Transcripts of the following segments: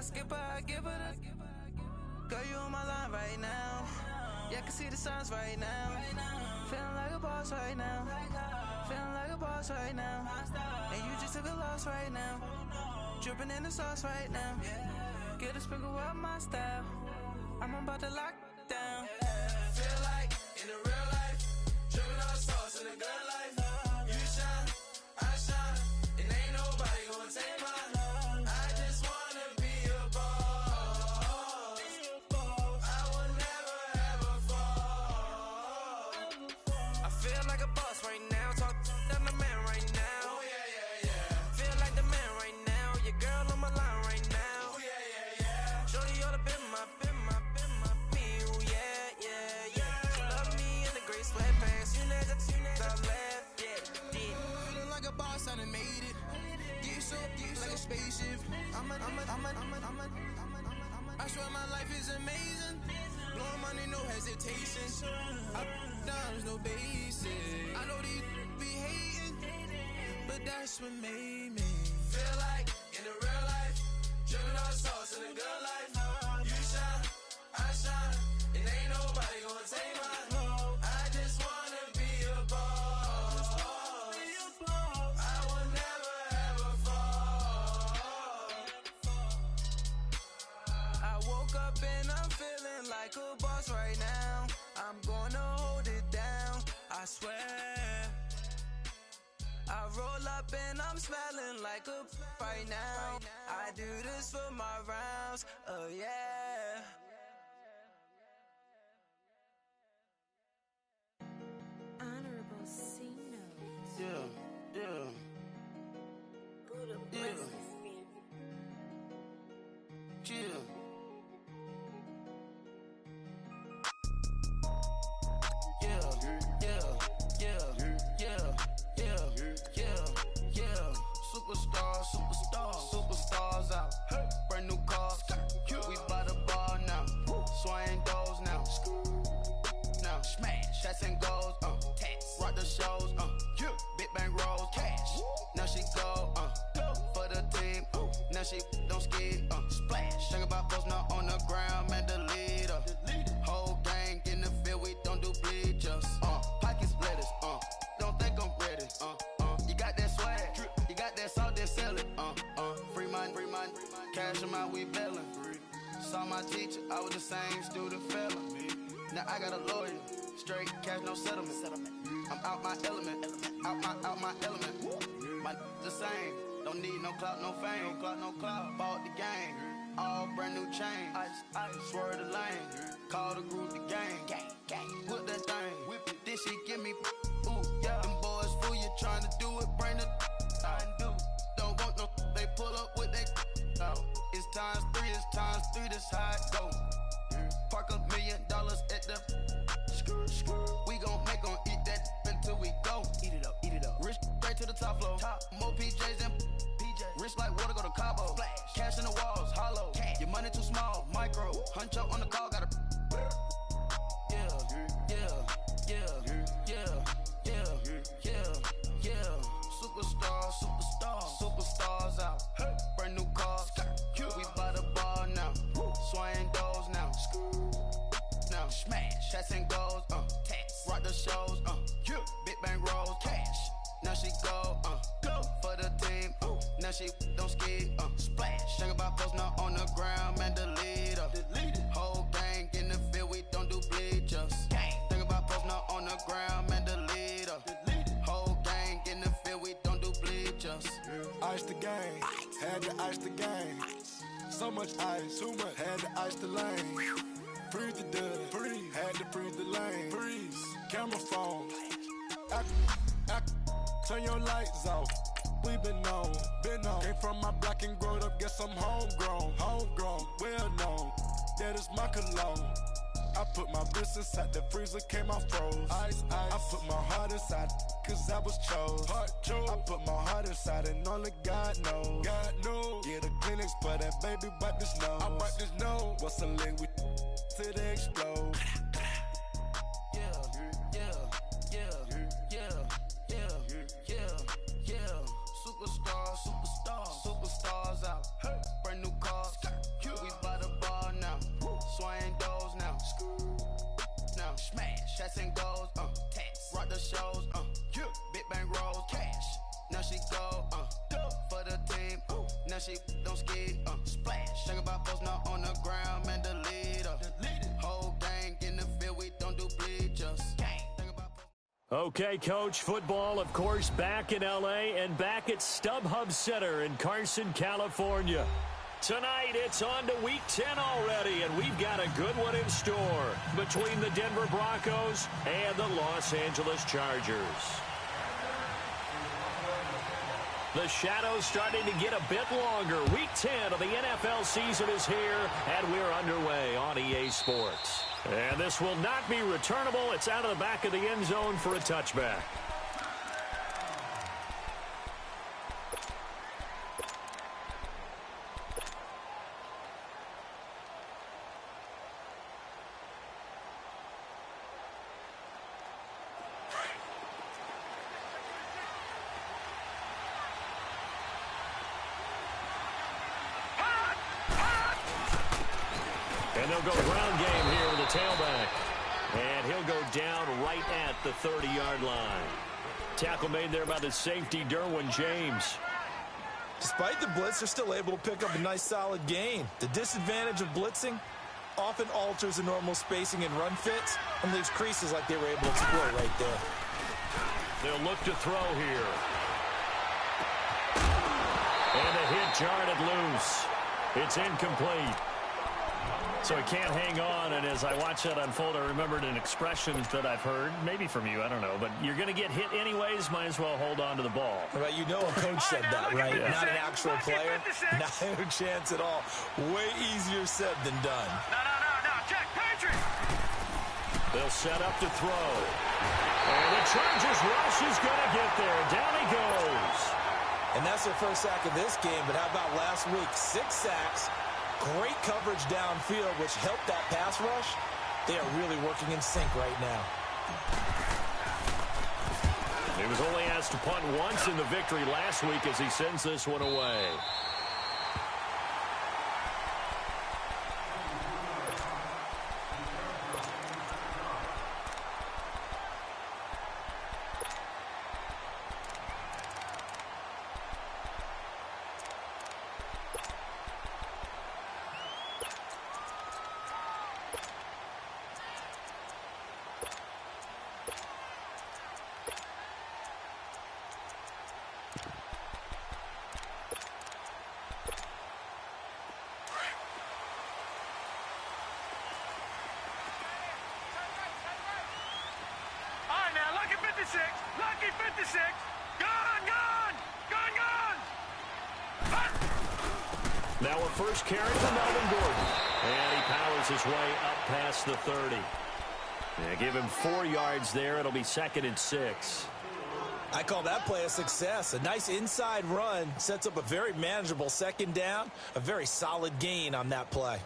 skip her, I give her the. Girl, you on my line right now. Yeah, I can see the signs right now. Feeling like a boss right now. Feeling like a boss right now. And you just took a loss right now. Dripping in the sauce right now. Get a sprinkle up my style. I'm about to lock down. Feel like in the real life, dripping on sauce in the good life. You shine, I shine, and ain't nobody gonna take mine. I just wanna be a boss. I will never ever fall. I feel like a boss right now. Talk to the man right now. Oh yeah, yeah, yeah. Feel like the man right now. Your girl on my line right now. Oh yeah, yeah, yeah. Shorty oughta been my me. Ooh, yeah, yeah, yeah. She love me in the gray sweatpants. You know that I left, yeah. Feeling like a boss, I done made it. Get so like a spaceship. I swear my life is amazing. Blowing money, no hesitation. Up, downs, no basic. I know these be hating, but that's what made me feel like in the real life, dripping on sauce in the good life. You shine, I shine, and ain't nobody gonna take mine. I just wanna be a boss. I will never ever fall. I woke up and I'm feeling like a boss right now. I'm gonna hold it down, I swear. I roll up and I'm smelling like a right now. I do this for my rounds, oh yeah. Honorable C notes. Yeah, yeah, Buddha yeah, blesses me. yeah. Superstars out. Brand new cars. We by the bar now. Swaying doors now. Now smash. Shots and goals. Rock the shows. Big bang rolls. Cash. Now she go. For the team. Now she don't skid. Splash. Think about posting up on the ground. Man, the leader. Whole gang in the field. We don't do bleachers. Pocket splitters. Don't think I'm ready. You got that swag. You got that salt, then sell it. Free mind. Cash them out, we bailin'. Saw my teacher, I was the same student felon. Now I got a lawyer, straight cash, no settlement. I'm out my element, out my element. My the same, don't need no clout, no fame. Bought the game, all brand new chain. Ice, swerve the lane, call the group the gang. Whip that thing, then she give me, ooh, yeah. Them boys fool you tryna do it, bring the don't want no, they pull up with they It's times three, this how it go. Park $1 million at the we gon' eat that until we go. Eat it up. Rich straight to the top floor. More PJs than PJs. Rich like water, go to Cabo. Splash. Cash in the walls, hollow. Cash. Your money too small, micro. Hunch up on the call, gotta. Superstars out. Brand new cars. We by the bar now. Swaying doors now. Now smash. Shots and goals. Rock the shows. Big bang rolls. Cash. Now she go. For the team. Now she don't skid. Splash. Think about posting up on the ground, man. The leader. Whole gang in the field. We don't do bleachers. Think about posting up on the ground, man. The leader. Whole gang in the field. We don't do bleachers. Ice the game, had to ice the game. So much ice, too much, had to ice the lane. Freeze the dust, had to freeze the lane. Freeze, camera phone. Turn your lights off. We been on. Came from my block and growed up, guess I'm homegrown, well known. That is my cologne. I put my wrist inside the freezer, came out froze. Ice. I put my heart inside, cause I was chose. I put my heart inside and only God knows. Yeah, the clinics for that baby, wipe this nose. I wipe this nose. What's a link with till they explode? Superstars out. Brand new cars. now she don't ski. Splash. Think about folks not on the ground, man, the leader. Whole gang in the field, we don't do bleachers. Okay, Coach, football, of course, back in L.A. and back at StubHub Center in Carson, California. Tonight, it's on to Week 10 already, and we've got a good one in store between the Denver Broncos and the Los Angeles Chargers. The shadows starting to get a bit longer. Week 10 of the NFL season is here, and we're underway on EA Sports. And this will not be returnable. It's out of the back of the end zone for a touchback. And they'll go ground game here with the tailback. And he'll go down right at the 30-yard line. Tackle made there by the safety, Derwin James. Despite the blitz, they're still able to pick up a nice solid gain. The disadvantage of blitzing often alters the normal spacing and run fits and leaves creases like they were able to exploit right there. They'll look to throw here. And a hit jarred it loose. It's incomplete. So he can't hang on, and as I watch that unfold, I remembered an expression that I've heard, maybe from you, I don't know, but you're going to get hit anyways, might as well hold on to the ball. Right, you know a coach said that, right? Yeah. Not an actual player. Not a chance at all. Way easier said than done. No, Jack Patrick! They'll set up to throw. And the Chargers rush is going to get there. Down he goes. And that's their first sack of this game, but how about last week? 6 sacks. Great coverage downfield, which helped that pass rush. They are really working in sync right now. He was only asked to punt once in the victory last week as he sends this one away. Lucky 56. Gone. Now a first carry for Melvin Gordon. And he powers his way up past the 30. Yeah, give him 4 yards there. It'll be 2nd and 6. I call that play a success. A nice inside run sets up a very manageable 2nd down. A very solid gain on that play.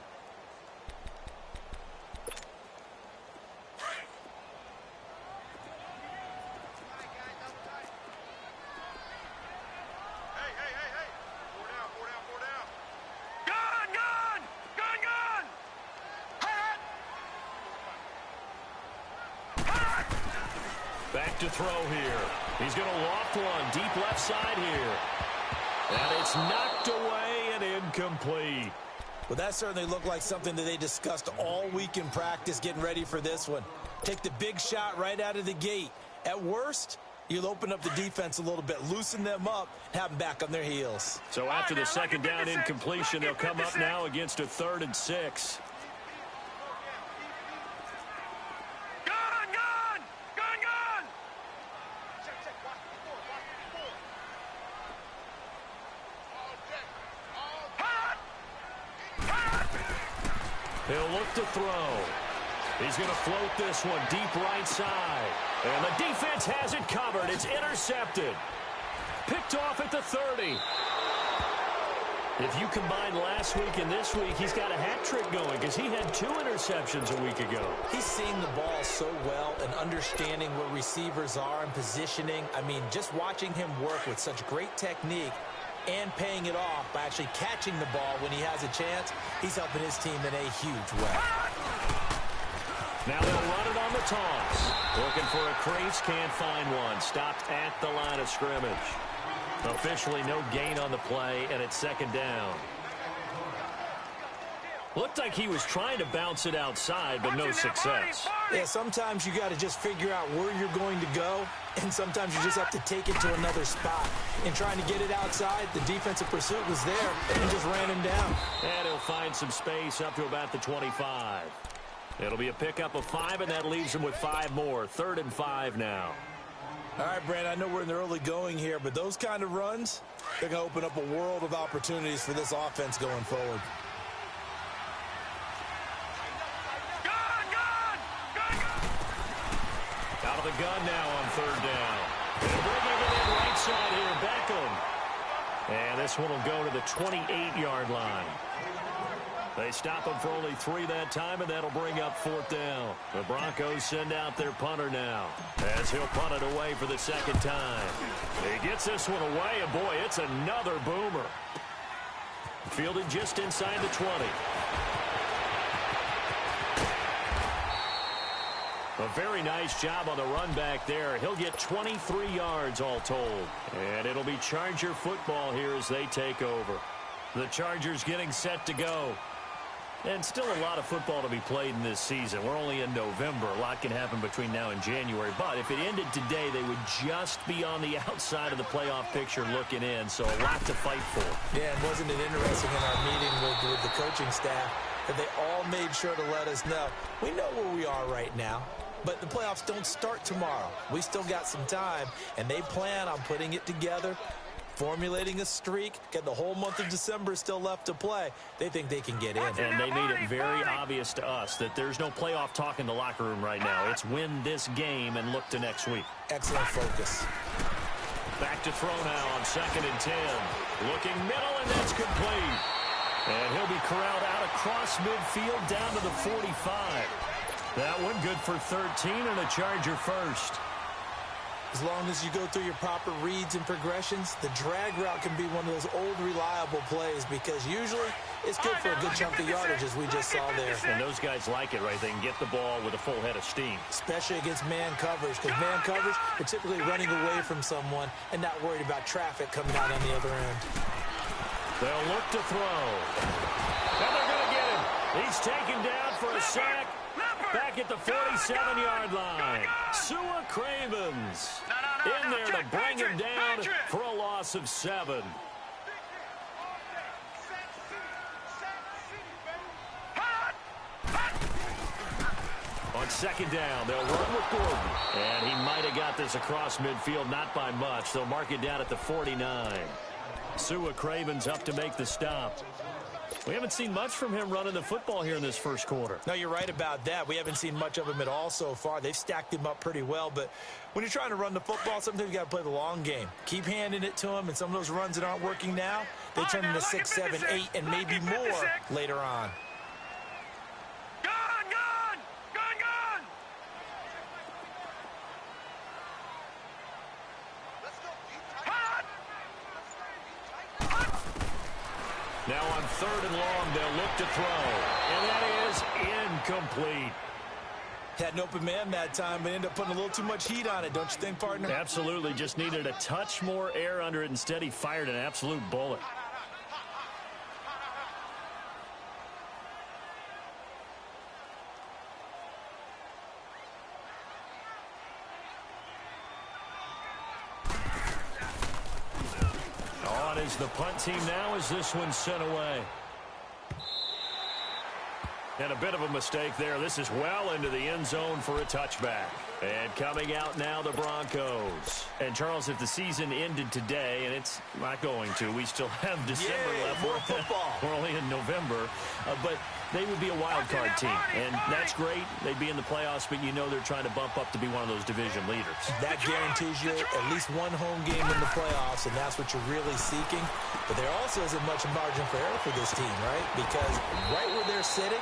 Back to throw here. He's going to loft one deep left side here. And it's knocked away and incomplete. Well, that certainly looked like something that they discussed all week in practice getting ready for this one. Take the big shot right out of the gate. At worst, you'll open up the defense a little bit, loosen them up, have them back on their heels. So after the 2nd down incompletion, they'll come up now against a 3rd and 6. He'll look to throw. He's going to float this one deep right side. And the defense has it covered. It's intercepted. Picked off at the 30. If you combine last week and this week, he's got a hat trick going because he had 2 interceptions a week ago. He's seeing the ball so well and understanding where receivers are and positioning. I mean, just watching him work with such great technique and paying it off by actually catching the ball when he has a chance, he's helping his team in a huge way. Now they'll run it on the toss. Looking for a crease, can't find one. Stopped at the line of scrimmage. Officially no gain on the play, and it's second down. Looked like he was trying to bounce it outside, but no success. Yeah, sometimes you got to just figure out where you're going to go, and sometimes you just have to take it to another spot. In trying to get it outside, the defensive pursuit was there and just ran him down. And he'll find some space up to about the 25. It'll be a pickup of 5, and that leaves him with 5 more. 3rd and 5 now. All right, Brandon, I know we're in the early going here, but those kind of runs, they're going to open up a world of opportunities for this offense going forward. Out of the gun now on 3rd down. And bringing it in right side here, Beckham. And this one will go to the 28-yard line. They stop him for only 3 that time, and that'll bring up 4th down. The Broncos send out their punter now, as he'll punt it away for the 2nd time. He gets this one away, and boy, it's another boomer. Fielded just inside the 20. A very nice job on the run back there. He'll get 23 yards all told. And it'll be Charger football here as they take over. The Chargers getting set to go. And still a lot of football to be played in this season. We're only in November. A lot can happen between now and January. But if it ended today, they would just be on the outside of the playoff picture looking in. So a lot to fight for. Yeah, and wasn't it interesting in our meeting with the coaching staff that they all made sure to let us know, we know where we are right now, but the playoffs don't start tomorrow. We still got some time, and they plan on putting it together, formulating a streak, get the whole month of December still left to play. They think they can get in. And they made it very obvious to us that there's no playoff talk in the locker room right now. It's win this game and look to next week. Excellent focus. Back to throw now on 2nd and 10. Looking middle, and that's complete. And he'll be corralled out across midfield down to the 45. That one good for 13 and a Charger first. As long as you go through your proper reads and progressions, the drag route can be one of those old reliable plays because usually it's good for a good chunk of yardage as we just saw there. And those guys like it, right? They can get the ball with a full head of steam. Especially against man coverage, because man coverage, we're typically running away from someone and not worried about traffic coming out on the other end. They'll look to throw. And they're going to get him. He's taken down for a sack. Back at the 47-yard line. Sua Cravens in there to bring him down for a loss of 7. On 2nd down, they'll run with Gordon. And he might have got this across midfield, not by much. They'll mark it down at the 49. Sua Cravens up to make the stop. We haven't seen much from him running the football here in this first quarter. No, you're right about that. We haven't seen much of him at all so far. They've stacked him up pretty well, but when you're trying to run the football, sometimes you got to play the long game. Keep handing it to him, and some of those runs that aren't working now, they turn into 6, 7, 8, and maybe more later on. Now on 3rd and long, they'll look to throw. And that is incomplete. Had an open man that time, but ended up putting a little too much heat on it, don't you think, partner? Absolutely. Just needed a touch more air under it. Instead, he fired an absolute bullet. Is the punt team now as this one's sent away. And a bit of a mistake there. This is well into the end zone for a touchback. And coming out now, the Broncos. And, Charles, if the season ended today, and it's not going to, we still have December left. More football. We're only in November. But they would be a wild card team. And that's great. They'd be in the playoffs, but you know they're trying to bump up to be one of those division leaders. That guarantees you at least one home game in the playoffs, and that's what you're really seeking. But there also isn't much margin for error for this team, right? Because right where they're sitting,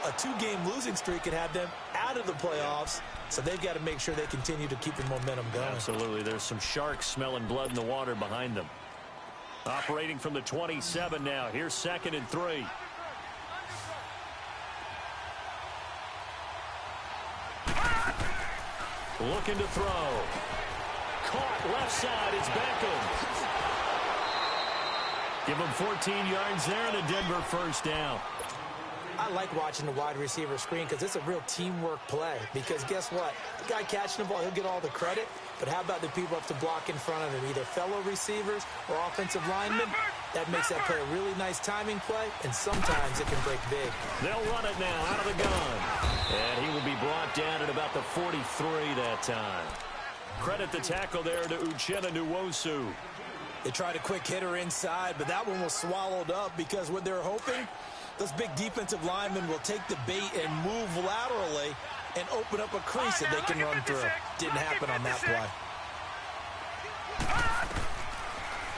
a 2-game losing streak could have them out of the playoffs, so they've got to make sure they continue to keep the momentum going. Absolutely. There's some sharks smelling blood in the water behind them. Operating from the 27 now. Here's 2nd and 3. Looking to throw. caught. Left side, it's Beckham. Give him 14 yards there and a Denver first down. I like watching the wide receiver screen because it's a real teamwork play. Because guess what? The guy catching the ball, he'll get all the credit. But how about the people up to block in front of him, either fellow receivers or offensive linemen? That makes that play a really nice timing play, and sometimes it can break big. They'll run it now out of the gun. And he will be brought down at about the 43 that time. Credit the tackle there to Uchenna Nwosu. They tried a quick hitter inside, but that one was swallowed up because what they're hoping, those big defensive linemen will take the bait and move laterally and open up a crease that they can run through. Didn't happen on that play.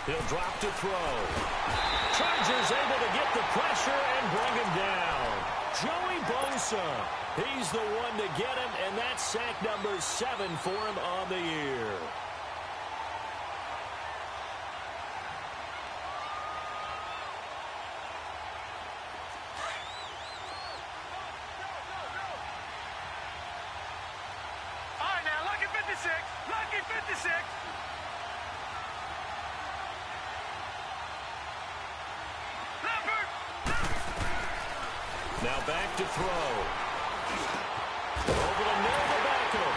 He'll drop to throw. Chargers able to get the pressure and bring him down. Joey Bosa, he's the one to get him, and that's sack number 7 for him on the year. Lucky 56. Leopard. Now back to throw. Over the middle to Beckham.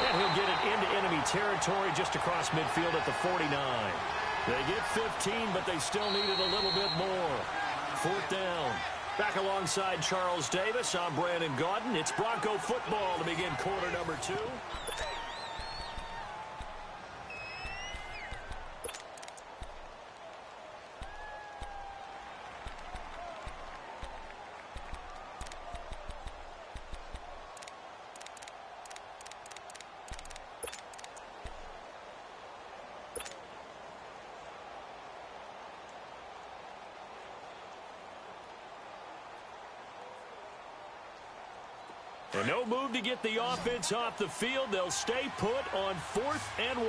And he'll get it into enemy territory just across midfield at the 49. They get 15, but they still needed a little bit more. 4th down. Back alongside Charles Davis, I'm Brandon Gaudin. It's Bronco football to begin quarter number 2. And no move to get the offense off the field. They'll stay put on 4th and 1.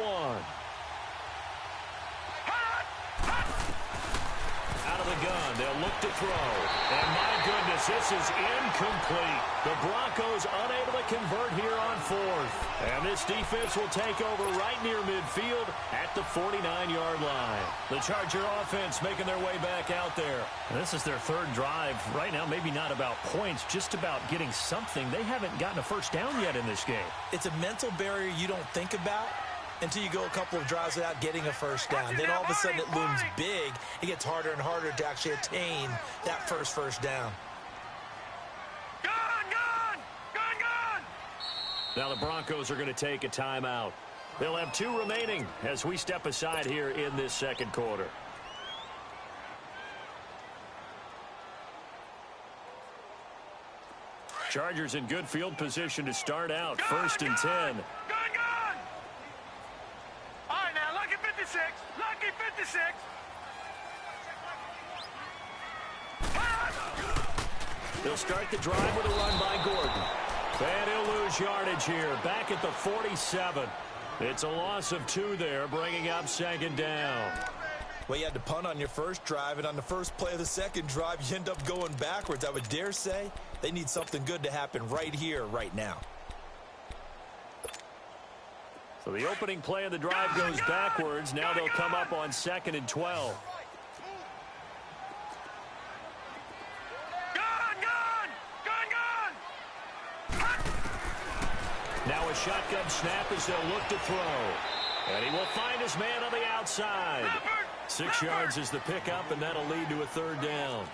Out of the gun, they'll look to throw. And my goodness, this is incomplete. The Broncos unable to convert here on 4th. And this defense will take over right near midfield at the 49-yard line. The Charger offense making their way back out there. And this is their 3rd drive. Right now, maybe not about points, just about getting something. They haven't gotten a first down yet in this game. It's a mental barrier you don't think about until you go a couple of drives without getting a first down. Then all of a sudden it looms big. It gets harder and harder to actually attain that first down. Now the Broncos are going to take a timeout. They'll have 2 remaining as we step aside here in this second quarter. Chargers in good field position to start out. 1st and 10. All right, now, lucky 56. Lucky 56. They'll start the drive with a run by Gordon. And he'll lose yardage here. Back at the 47. It's a loss of 2 there, bringing up 2nd down. Well, you had to punt on your first drive, and on the first play of the second drive, you end up going backwards. I would dare say they need something good to happen right here, right now. So the opening play of the drive goes backwards. Now they'll come up on 2nd and 12. Now a shotgun snap as they'll look to throw. And he will find his man on the outside. 6 yards is the pickup, and that'll lead to a 3rd down.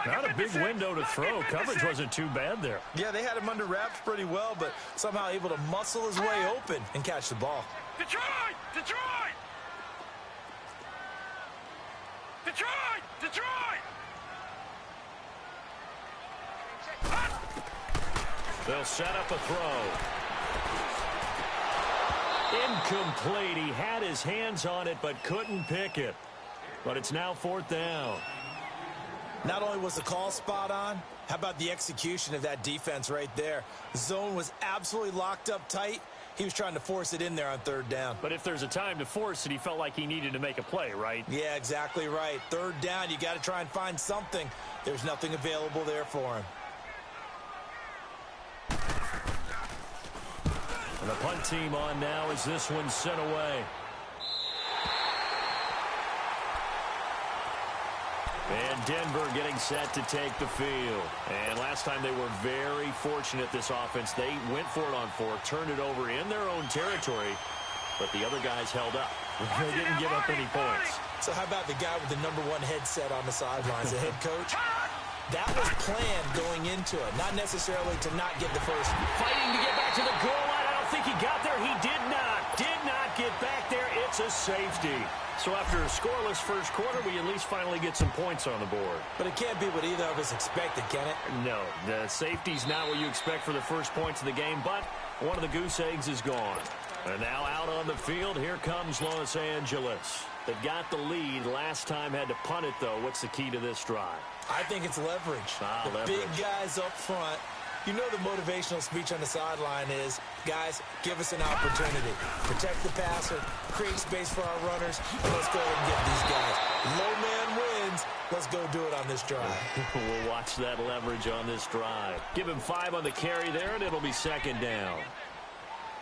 Not a big window to throw. Coverage wasn't too bad there. Yeah, they had him under wraps pretty well, but somehow able to muscle his way open and catch the ball. Detroit! Detroit! Detroit! Detroit! They'll set up a throw. Incomplete. He had his hands on it but couldn't pick it. But it's now 4th down. Not only was the call spot on, how about the execution of that defense right there? The zone was absolutely locked up tight. He was trying to force it in there on 3rd down. But if there's a time to force it, he felt like he needed to make a play, right? Yeah, exactly right. 3rd down, you got to try and find something. There's nothing available there for him. And the punt team on now as this one's sent away. And Denver getting set to take the field. And last time they were very fortunate, this offense. They went for it on 4, turned it over in their own territory, but the other guys held up. They didn't give up any points. So how about the guy with the #1 headset on the sidelines, the head coach? That was planned going into it, not necessarily to not get the first. Fighting to get back to the goal line. I don't think he got there. He did not get back there. It's a safety. So after a scoreless first quarter, we at least finally get some points on the board. But it can't be what either of us expected, can it? No, the safety's not what you expect for the first points of the game, but one of the goose eggs is gone. And now out on the field, here comes Los Angeles. They got the lead. Last time had to punt it, though. What's the key to this drive? I think it's leverage. Leverage. Big guys up front. You know the motivational speech on the sideline is, guys, give us an opportunity. Protect the passer, create space for our runners, and let's go and get these guys. Low man wins. Let's go do it on this drive. We'll watch that leverage on this drive. Give him 5 on the carry there, and it'll be second down.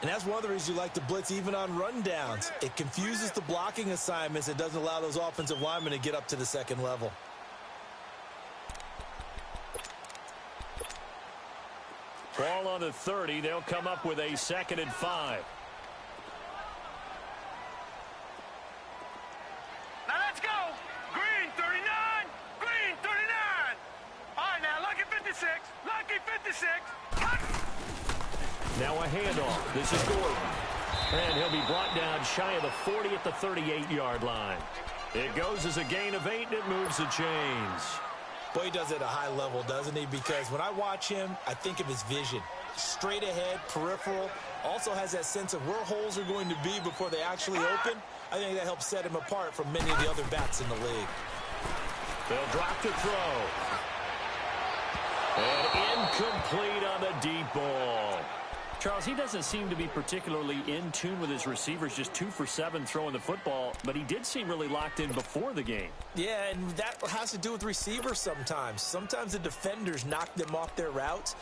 And that's one of the reasons you like to blitz even on rundowns. It confuses the blocking assignments. It doesn't allow those offensive linemen to get up to the second level. Ball on the 30. They'll come up with a 2nd and 5. Now let's go. Green 39. Green 39. All right, now Lucky 56. Lucky 56. Now a handoff. This is Gordon. And he'll be brought down shy of the 40 at the 38-yard line. It goes as a gain of 8, and it moves the chains. Boy, he does it at a high level, doesn't he? Because when I watch him, I think of his vision. Straight ahead, peripheral. Also has that sense of where holes are going to be before they actually open. I think that helps set him apart from many of the other backs in the league. They'll drop the throw. And incomplete on the deep ball. Charles, he doesn't seem to be particularly in tune with his receivers, just 2 for 7 throwing the football, but he did seem really locked in before the game. Yeah, and that has to do with receivers sometimes. Sometimes the defenders knock them off their routes,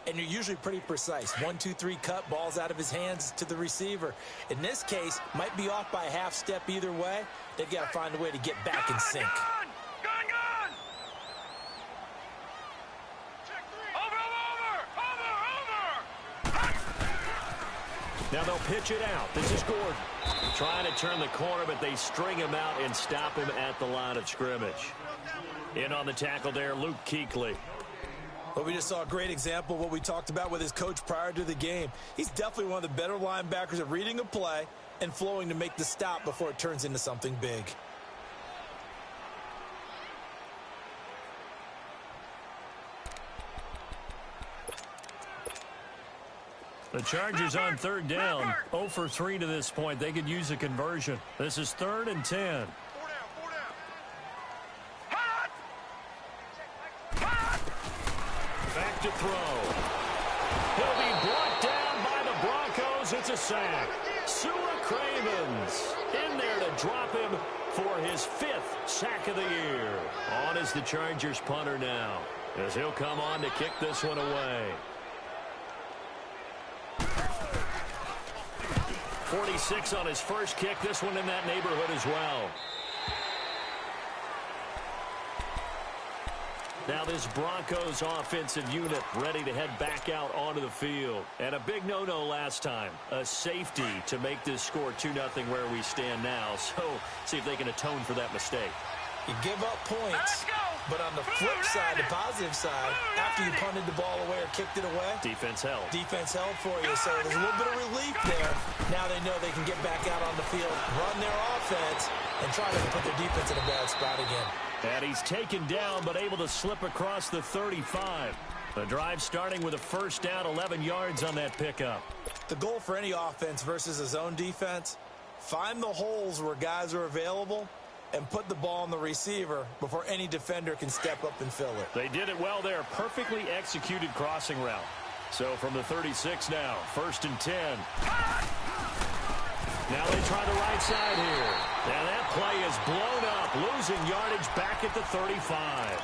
and you're usually pretty precise. 1, 2, 3 cut, balls out of his hands to the receiver. In this case, might be off by a half step either way. They've got to find a way to get back in sync. Now they'll pitch it out. This is Gordon. Trying to turn the corner, but they string him out and stop him at the line of scrimmage. In on the tackle there, Luke Kuechly. Well, we just saw a great example of what we talked about with his coach prior to the game. He's definitely one of the better linebackers at reading a play and flowing to make the stop before it turns into something big. The Chargers on 3rd down. 0 for 3 to this point. They could use a conversion. This is 3rd and 10. Back to throw. He'll be brought down by the Broncos. It's a sack. Sua Cravens in there to drop him for his 5th sack of the year. On is the Chargers punter now, as he'll come on to kick this one away. 46 on his first kick. This one in that neighborhood as well. Now this Broncos offensive unit ready to head back out onto the field. And a big no-no last time. A safety to make this score 2-0 where we stand now. So see if they can atone for that mistake. You give up points, but on the flip side, the positive side, after you punted the ball away or kicked it away, defense held. Defense held for you, so there's a little bit of relief there. Now they know they can get back out on the field, run their offense, and try to put their defense in a bad spot again. And he's taken down, but able to slip across the 35. The drive starting with a first down, 11 yards on that pickup. The goal for any offense versus a zone defense, find the holes where guys are available and put the ball on the receiver before any defender can step up and fill it. They did it well there. Perfectly executed crossing route. So from the 36 now, 1st and 10. Now they try the right side here. Now that play is blown up, losing yardage back at the 35.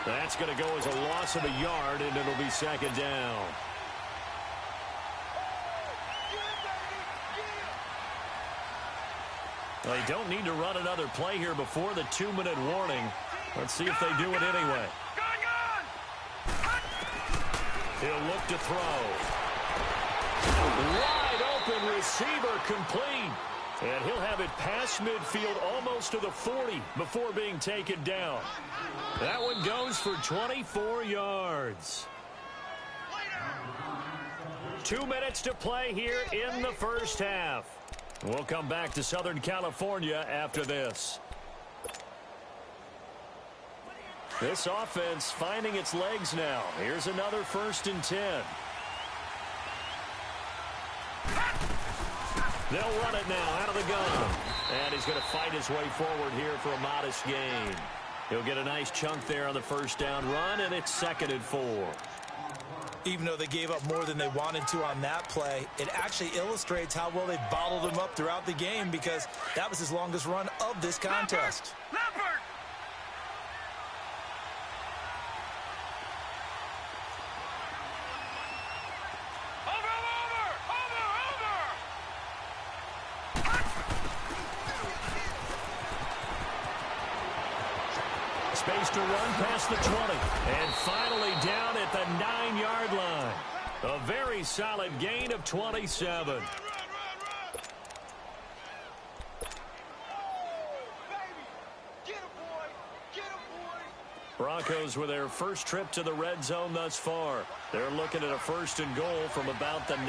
That's going to go as a loss of a yard, and it'll be 2nd down. Well, you don't need to run another play here before the 2-minute warning. Let's see if they do it anyway. He'll look to throw. Wide open receiver complete. And he'll have it past midfield almost to the 40 before being taken down. That one goes for 24 yards. 2 minutes to play here in the first half. We'll come back to Southern California after this. This offense finding its legs now. Here's another 1st and 10. They'll run it now out of the gun. And he's going to fight his way forward here for a modest gain. He'll get a nice chunk there on the first down run, and it's 2nd and 4. Even though they gave up more than they wanted to on that play, it actually illustrates how well they bottled them up throughout the game, because that was his longest run of this contest. Leopard! Space to run past the 20. And finally down at the 9-yard line. A very solid gain of 27. Broncos with their first trip to the red zone thus far. They're looking at a 1st and goal from about the 9.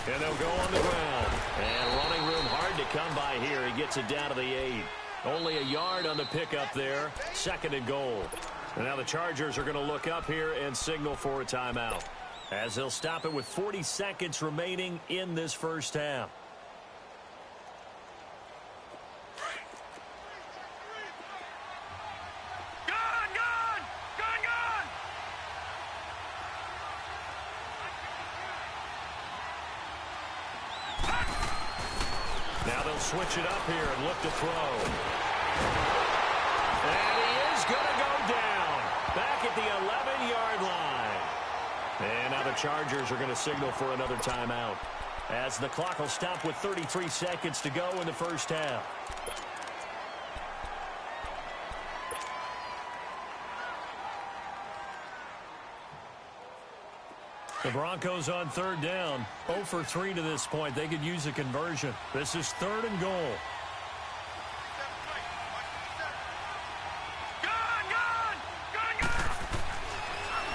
And they'll go on the ground. And running room hard to come by here. He gets it down to the 8. Only a yard on the pickup there. 2nd and goal. And now the Chargers are going to look up here and signal for a timeout, as they'll stop it with 40 seconds remaining in this first half. Now they'll switch it up here and look to throw. And he is going to go down back at the 11-yard line. And now the Chargers are going to signal for another timeout, as the clock will stop with 33 seconds to go in the first half. The Broncos on 3rd down, 0 for 3 to this point. They could use a conversion. This is 3rd and goal.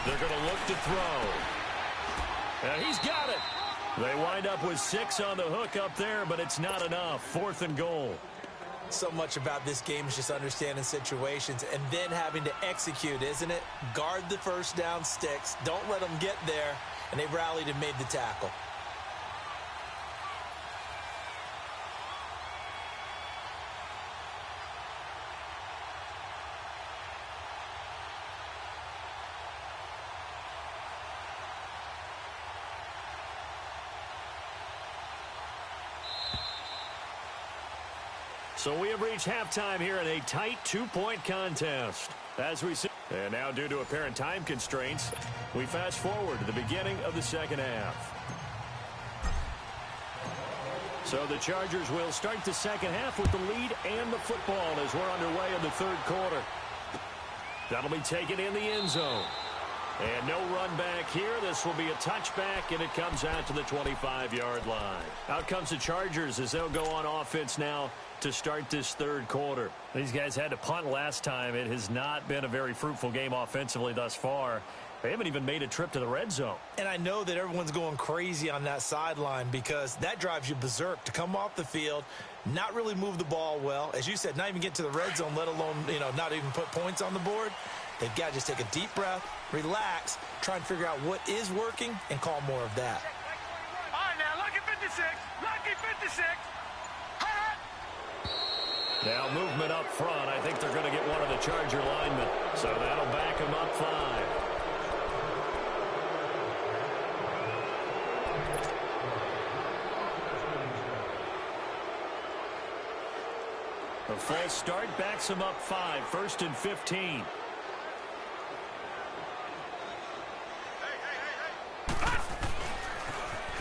They're going to look to throw. And he's got it. They wind up with 6 on the hook up there, but it's not enough. 4th and goal. So much about this game is just understanding situations and then having to execute, isn't it? Guard the first down sticks. Don't let them get there. And they rallied and made the tackle. So we have reached halftime here in a tight 2-point contest. As we see, and now due to apparent time constraints, we fast forward to the beginning of the second half. So the Chargers will start the second half with the lead and the football as we're underway in the 3rd quarter. That'll be taken in the end zone. And no run back here. This will be a touchback, and it comes out to the 25-yard line. Out comes the Chargers as they'll go on offense now to start this 3rd quarter. These guys had to punt last time. It has not been a very fruitful game offensively thus far. They haven't even made a trip to the red zone. And I know that everyone's going crazy on that sideline, because that drives you berserk to come off the field, not really move the ball well. As you said, not even get to the red zone, let alone, not even put points on the board. They've got to just take a deep breath, relax, try and figure out what is working, and call more of that. All right, now, lucky 56. Lucky 56. Now movement up front. I think they're going to get one of the Charger linemen. So that'll back them up 5. A false start backs him up 5. 1st and 15.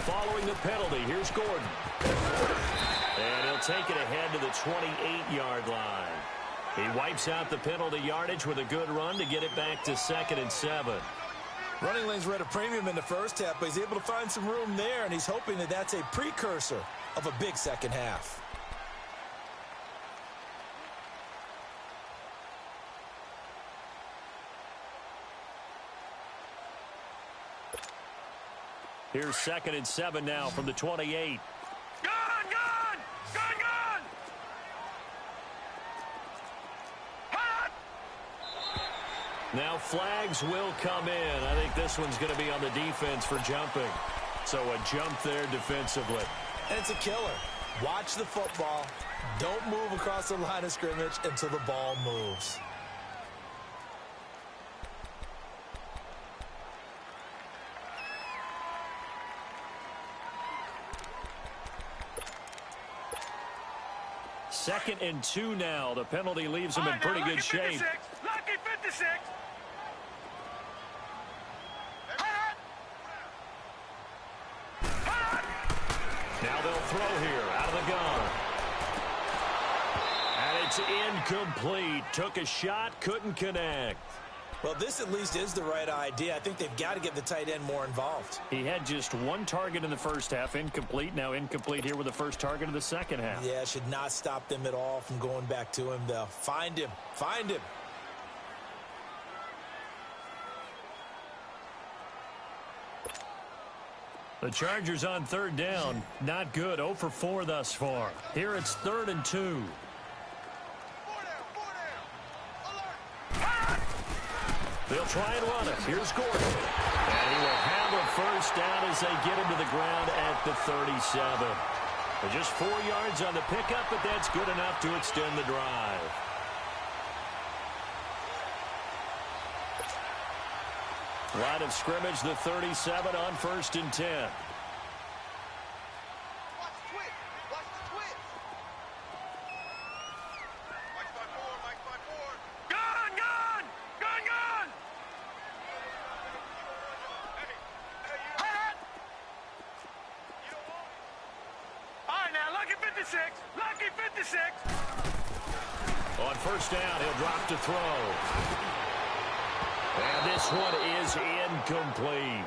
Following the penalty, here's Gordon. And he'll take it ahead to the 28-yard line. He wipes out the penalty yardage with a good run to get it back to 2nd and 7. Running lanes were at a premium in the first half, but he's able to find some room there, and he's hoping that that's a precursor of a big second half. Here's 2nd and 7 now from the 28. Gun! Hot! Now flags will come in. I think this one's going to be on the defense for jumping. So a jump there defensively. And it's a killer. Watch the football. Don't move across the line of scrimmage until the ball moves. Second and 2 now. The penalty leaves him in pretty good shape. Lucky 56. Now they'll throw here out of the gun. And it's incomplete. Took a shot, couldn't connect. Well, this at least is the right idea. I think they've got to get the tight end more involved. He had just 1 target in the first half, incomplete. Now incomplete here with the first target of the second half. Yeah, should not stop them at all from going back to him. They'll find him. Find him. The Chargers on 3rd down. Not good. 0 for 4 thus far. Here it's 3rd and 2. They'll try and run it. Here's Gordon. And he will have a first down as they get him to the ground at the 37. But just 4 yards on the pickup, but that's good enough to extend the drive. Line of scrimmage, the 37 on 1st and 10. Lucky 56. On 1st down, he'll drop to throw. And this one is incomplete.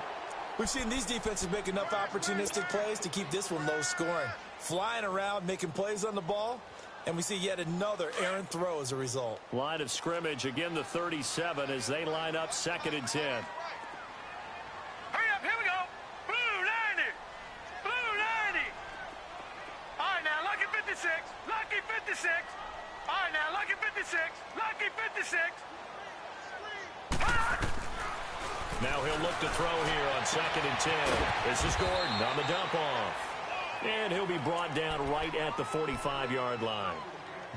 We've seen these defenses make enough opportunistic plays to keep this one low scoring. Flying around, making plays on the ball, and we see yet another errant throw as a result. Line of scrimmage, again the 37 as they line up 2nd and 10. Hurry up, here we go. Blue 90. Blue 90. All right, now, lucky 56. Lucky 56. All right, now, lucky 56. Lucky 56. Now he'll look to throw here on 2nd and 10. This is Gordon on the dump off. And he'll be brought down right at the 45-yard line.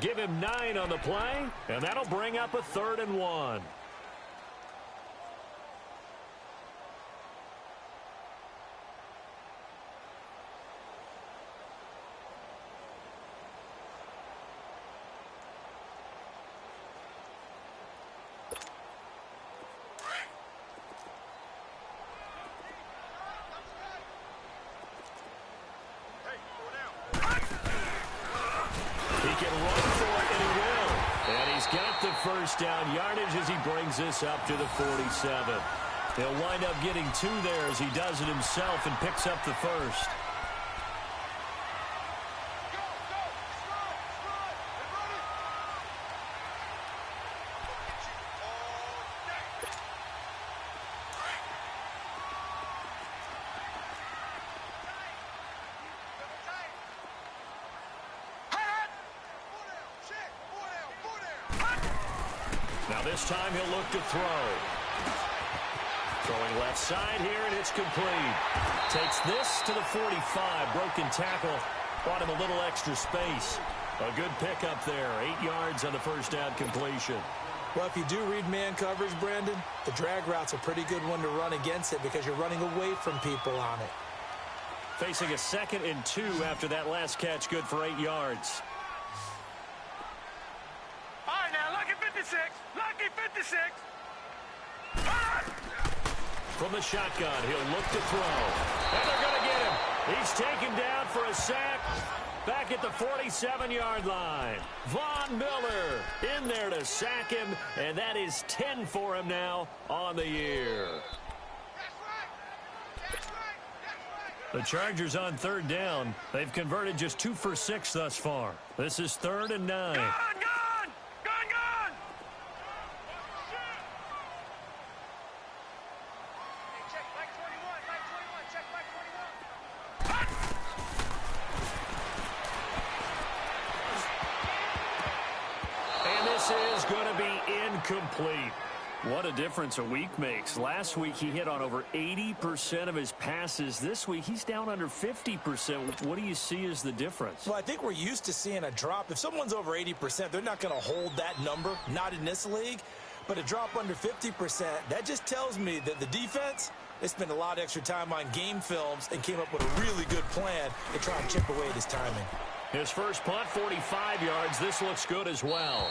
Give him 9 on the play, and that'll bring up a 3rd and 1. First down yardage as he brings this up to the 47. He'll wind up getting 2 there as he does it himself and picks up the first. This time he'll look to throw. Throwing left side here, and it's complete. Takes this to the 45. Broken tackle. Brought him a little extra space. A good pickup there. 8 yards on the first down completion. Well, if you do read man coverage, Brandon, the drag route's a pretty good one to run against it because you're running away from people on it. Facing a 2nd and 2 after that last catch, good for 8 yards. All right, now, lucky 56. Lucky 56. From the shotgun, he'll look to throw. And they're going to get him. He's taken down for a sack. Back at the 47-yard line. Von Miller in there to sack him, and that is 10 for him now on the year. The Chargers on 3rd down. They've converted just 2 for 6 thus far. This is 3rd and 9. Gone! Check back 21, check back 21. And this is going to be incomplete. What a difference a week makes. Last week, he hit on over 80% of his passes. This week, he's down under 50%. What do you see as the difference? Well, I think we're used to seeing a drop. If someone's over 80%, they're not going to hold that number, not in this league. But a drop under 50%, that just tells me that the defense, they spent a lot of extra time on game films and came up with a really good plan to try and chip away at his timing. His first punt, 45 yards. This looks good as well.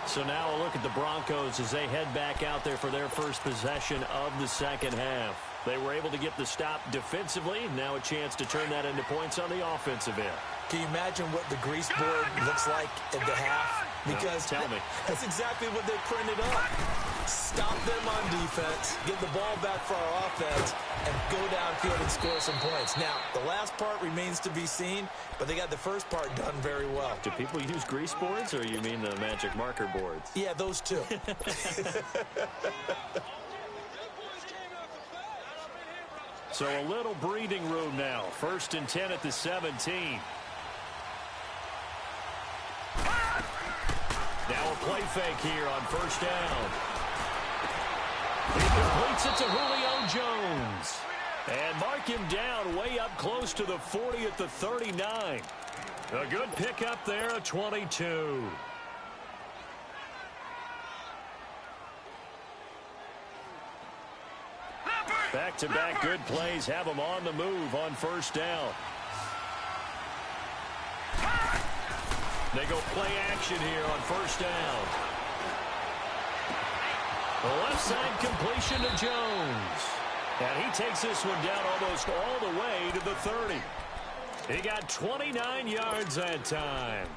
So now a look at the Broncos as they head back out there for their first possession of the second half. They were able to get the stop defensively. Now a chance to turn that into points on the offensive end. Can you imagine what the grease board looks like at the half? Because tell me. That's exactly what they printed up. Stop them on defense, get the ball back for our offense, and go downfield and score some points. Now, the last part remains to be seen, but they got the first part done very well. Do people use grease boards, or you mean the magic marker boards? Yeah, those two. So a little breathing room now. 1st and 10 at the 17. Now a play fake here on 1st down. He completes it to Julio Jones. And mark him down way up close to the 40 at the 39. A good pickup there, a 22. Back-to-back good plays have him on the move on 1st down. They go play action here on 1st down. The left side completion to Jones. And he takes this one down almost all the way to the 30. He got 29 yards that time.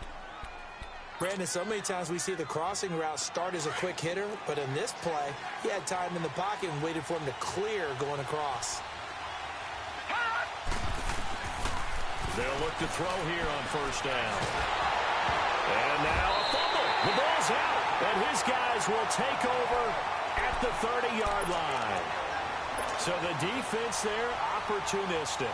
Brandon, so many times we see the crossing route start as a quick hitter, but in this play, he had time in the pocket and waited for him to clear going across. They'll look to throw here on 1st down. And now a fumble. The ball's out. And his guys will take over at the 30-yard line. So the defense there, opportunistic.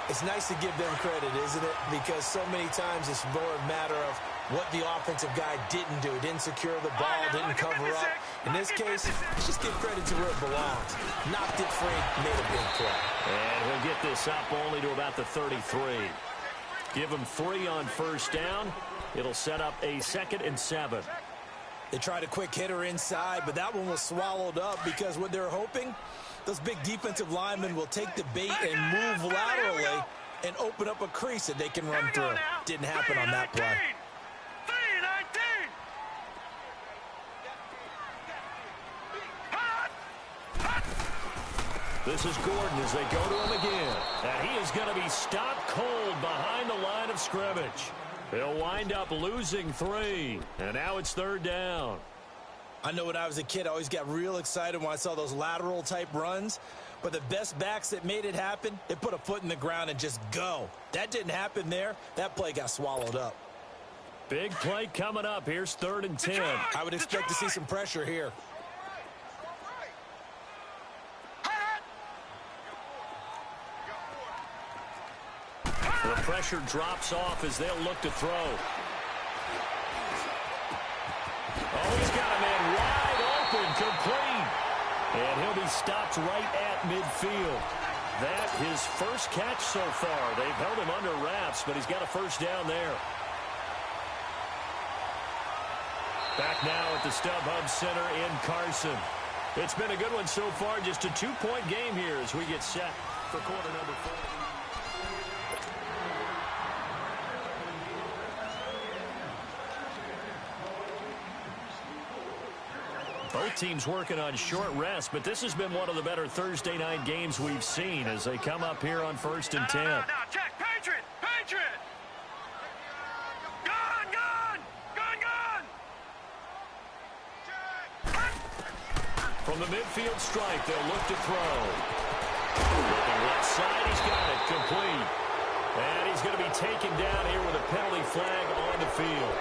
It's nice to give them credit, isn't it? Because so many times it's more a matter of what the offensive guy didn't do. Didn't secure the ball, didn't cover up. In this case, let's just give credit to where it belongs. Knocked it free, made a big play. And he'll get this up only to about the 33. Give him 3 on 1st down. It'll set up a 2nd and 7. They tried a quick hitter inside, but that one was swallowed up because what they're hoping, those big defensive linemen will take the bait and move laterally and open up a crease that they can run through. Didn't happen on that play. This is Gordon as they go to him again. And he is going to be stopped cold behind the line of scrimmage. They'll wind up losing 3. And now it's 3rd down. I know when I was a kid, I always got real excited when I saw those lateral type runs. But the best backs that made it happen, they put a foot in the ground and just go. That didn't happen there. That play got swallowed up. Big play coming up. Here's 3rd and 10. I would expect to see some pressure here. The pressure drops off as they'll look to throw. Oh, he's got a man wide open, complete. And he'll be stopped right at midfield. that his first catch so far. They've held him under wraps, but he's got a first down there. Back now at the StubHub Center in Carson. It's been a good one so far. Just a 2-point game here as we get set for quarter number 4. Both teams working on short rest, but this has been one of the better Thursday night games we've seen as they come up here on 1st and 10. No, check. Patriot! Patriot! Gun! Gun! Gun! Gun! From the midfield stripe, they'll look to throw. Looking left side, he's got it complete. And he's going to be taken down here with a penalty flag on the field.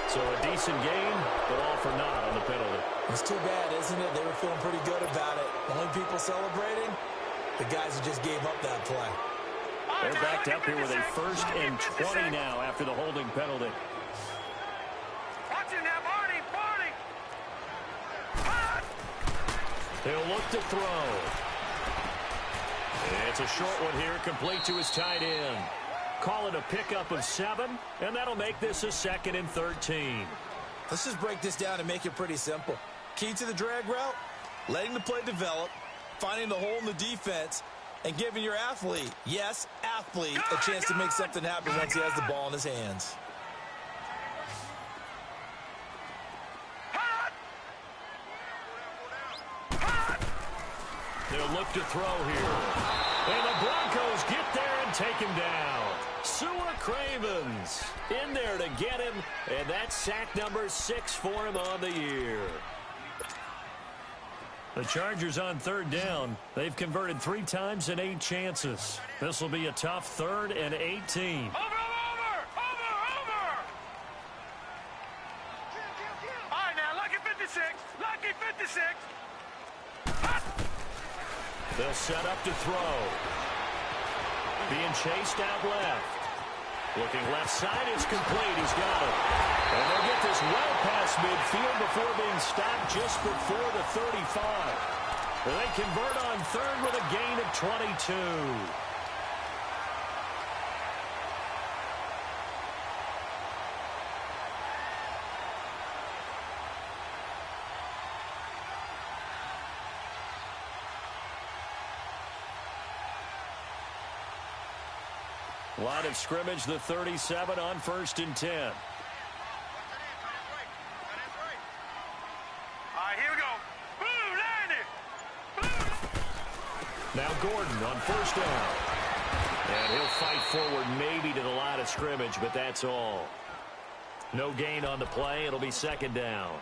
So a decent game, but all for naught on the penalty. It's too bad, isn't it? They were feeling pretty good about it. The only people celebrating, the guys who just gave up that play. They're backed up here with a 1st and 20 now after the holding penalty. Watch it now, Barney! Barney! He'll look to throw. It's a short one here, complete to his tight end. Call it a pickup of 7, and that'll make this a 2nd and 13. Let's just break this down and make it pretty simple. Key to the drag route, letting the play develop, finding the hole in the defense, and giving your athlete, yes, athlete, a chance to make something happen once he has the ball in his hands. They'll look to throw here. And the Broncos get there and take him down. Sua Cravens in there to get him, and that's sack number 6 for him on the year. The Chargers on 3rd down. They've converted 3 times in 8 chances. This will be a tough 3rd and 18. Over! All right, now, lucky 56. Lucky 56. They'll set up to throw. Being chased out left. Looking left side, it's complete. He's got it. And they'll get this well past midfield before being stopped just before the 35. They convert on 3rd with a gain of 22. Line of scrimmage, the 37 on 1st and 10. All right, here we go. Blue, landed. Now Gordon on 1st down. And he'll fight forward maybe to the line of scrimmage, but that's all. No gain on the play. It'll be 2nd down.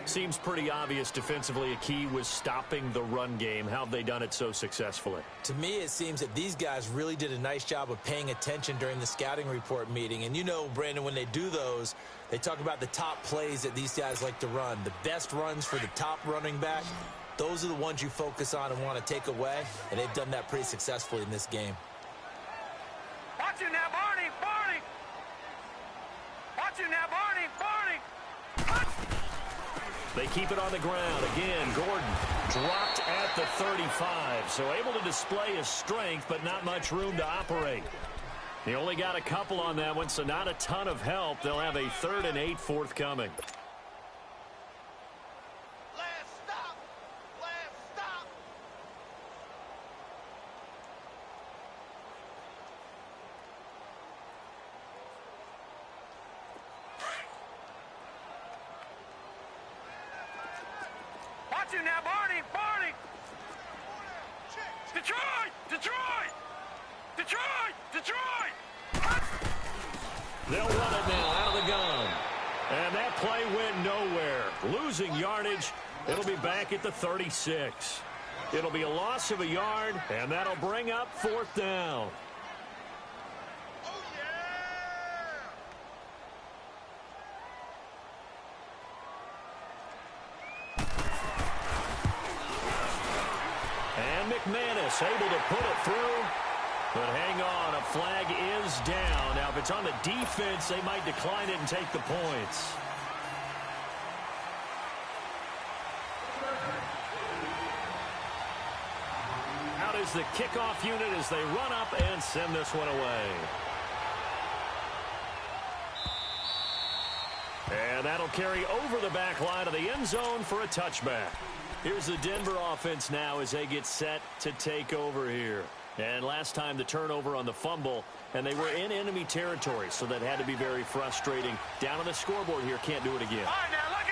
Seems pretty obvious defensively a key was stopping the run game. How have they done it so successfully? To me, it seems that these guys really did a nice job of paying attention during the scouting report meeting. And you know, Brandon, when they do those, they talk about the top plays that these guys like to run. The best runs for the top running back, those are the ones you focus on and want to take away. And they've done that pretty successfully in this game. Watch it now, Barney. Watch it now, Barney. They keep it on the ground. Again, Gordon dropped at the 35, so able to display his strength, but not much room to operate. He only got a couple on that one, so not a ton of help. They'll have a 3rd and 8 forthcoming. Now, Barney! Detroit! They'll run it now out of the gun. And that play went nowhere. Losing yardage. It'll be back at the 36. It'll be a loss of a yard, and that'll bring up 4th down. McManus able to put it through, but hang on, a flag is down. Now, if it's on the defense, they might decline it and take the points. Out is the kickoff unit as they run up and send this one away. And that'll carry over the back line of the end zone for a touchback. Here's the Denver offense now as they get set to take over here. And last time the turnover on the fumble, and they were in enemy territory, so that had to be very frustrating. Down on the scoreboard here, can't do it again.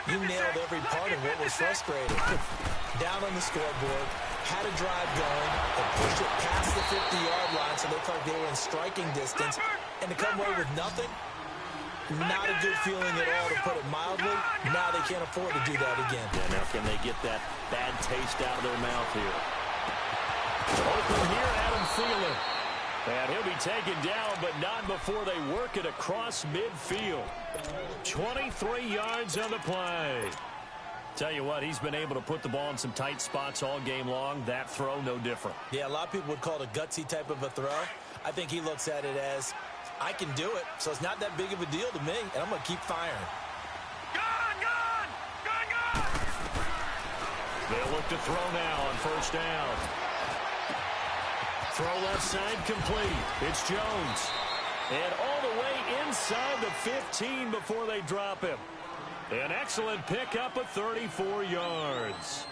You nailed every part of what was frustrating. Down on the scoreboard, had a drive going, and pushed it past the 50-yard line so they felt like they were in striking distance, and to come away with nothing, not a good feeling at all, to put it mildly. Now they can't afford to do that again. Yeah, now can they get that bad taste out of their mouth here? Open here, Adam Thielen. And he'll be taken down, but not before they work it across midfield. 23 yards on the play. Tell you what, he's been able to put the ball in some tight spots all game long. That throw, no different. Yeah, a lot of people would call it a gutsy type of a throw. I think he looks at it as, I can do it, so it's not that big of a deal to me, and I'm going to keep firing. Gone! They'll look to throw now on first down. Throw left side complete. It's Jones. And all the way inside the 15 before they drop him. An excellent pickup of 34 yards.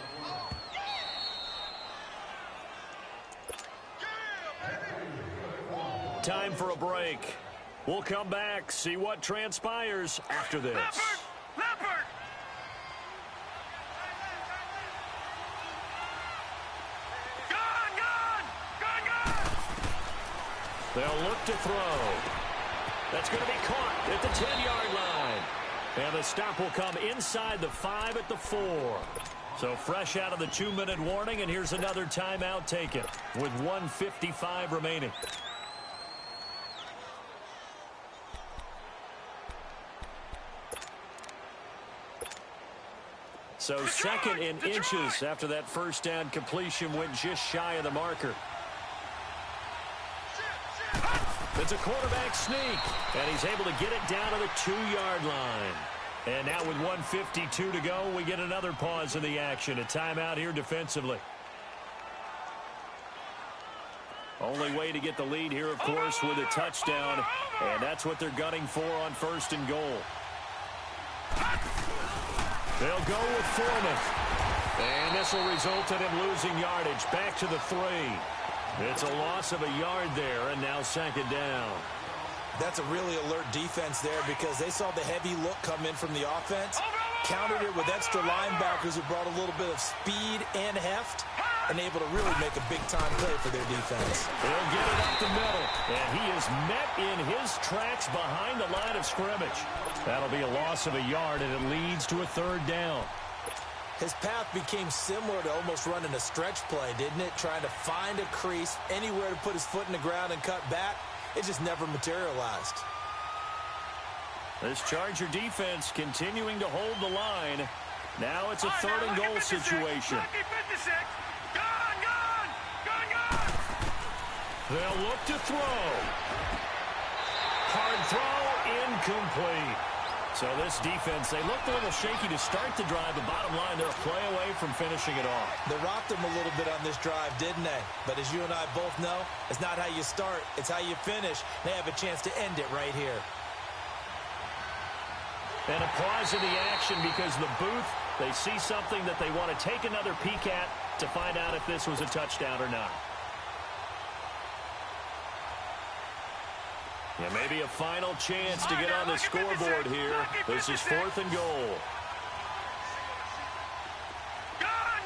Time for a break. We'll come back, see what transpires after this. Leopard! They'll look to throw. That's going to be caught at the 10-yard line. And the stop will come inside the 5 at the 4. So fresh out of the 2-minute warning, and here's another timeout taken with 1:55 remaining. So second in inches after that first down completion went just shy of the marker. It's a quarterback sneak, and he's able to get it down to the 2-yard line. And now with 1:52 to go, we get another pause in the action. A timeout here defensively. Only way to get the lead here, of course, with a touchdown, and that's what they're gunning for on first and goal. They'll go with Foreman. And this will result in him losing yardage back to the 3. It's a loss of a yard there, and now second down. That's a really alert defense there because they saw the heavy look come in from the offense, countered it with extra linebackers who brought a little bit of speed and heft, and able to really make a big-time play for their defense. They'll get it up the middle, and he is met in his tracks behind the line of scrimmage. That'll be a loss of a yard, and it leads to a third down. His path became similar to almost running a stretch play, didn't it? Trying to find a crease, anywhere to put his foot in the ground and cut back. It just never materialized. This Charger defense continuing to hold the line. Now it's a third and goal situation. They'll look to throw. Hard throw, incomplete. So this defense, they looked a little shaky to start the drive, but bottom line, they're a play away from finishing it off. They rocked them a little bit on this drive, didn't they? But as you and I both know, it's not how you start, it's how you finish. They have a chance to end it right here. And a pause in the action because the booth, they see something that they want to take another peek at to find out if this was a touchdown or not. Yeah, maybe a final chance to get on the scoreboard here. This is fourth and goal. Gone!